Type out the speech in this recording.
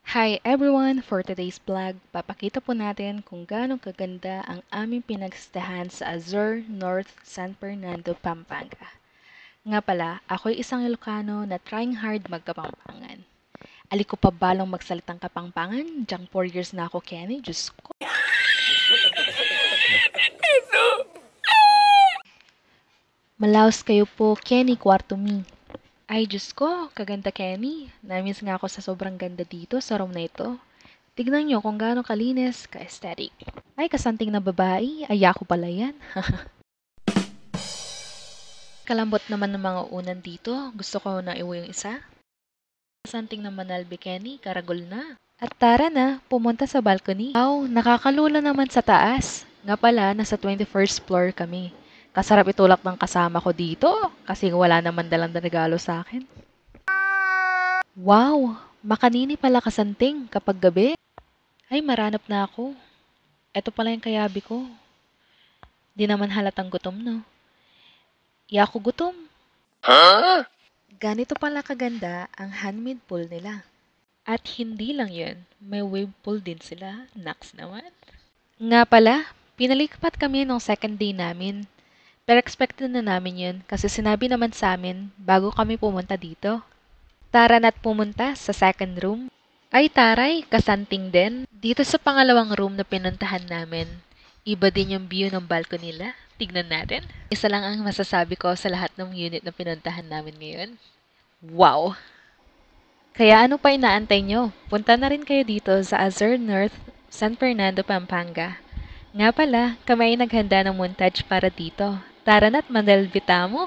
Hi everyone! For today's vlog, papakita po natin kung gaano kaganda ang aming pinagstahan sa Azure North San Fernando, Pampanga. Nga pala, ako'y isang Ilocano na trying hard magkapampangan. Aliko pa balong magsalitang kapampangan, dyang 4 years na ako, Kenny, Diyos ko. Malaos kayo po, Kenny Kwartumi. Ay, Diyos ko, kaganda Kenny. Namiss nga ako sa sobrang ganda dito sa room na ito. Tignan nyo kung gaano kalinis, ka-aesthetic. Ay, kasanting na babae, ay ako pala yan. Kalambot naman ng mga unan dito, gusto ko na iwi yung isa. Kasanting naman Albi Kenny, karagol na. At tara na, pumunta sa balcony. Wow, nakakalula naman sa taas. Nga pala, nasa 21st floor kami. Kasarap itulak ng kasama ko dito, kasi wala naman dalang regalo sa akin. Wow, makanini pala kasanting kapag gabi. Ay, maranap na ako. Eto pala yung kayabi ko. Di naman halatang gutom, no? Yaku gutom. Ganito pala kaganda ang handmade pool nila. At hindi lang yun, may wave pool din sila. Naks naman. Nga pala, pinalipat kami nung second day namin. Pero expected na namin yun kasi sinabi naman sa amin bago kami pumunta dito. Tara na't pumunta sa second room. Ay taray, kasanting din. Dito sa pangalawang room na pinuntahan namin, iba din yung view ng balcony nila. Tignan natin. Isa lang ang masasabi ko sa lahat ng unit na pinuntahan namin ngayon. Wow! Kaya ano pa inaantay nyo? Punta na rin kayo dito sa Azure North, San Fernando, Pampanga. Nga pala, kami ay naghanda ng montage para dito. Tara na't mandelbita mo!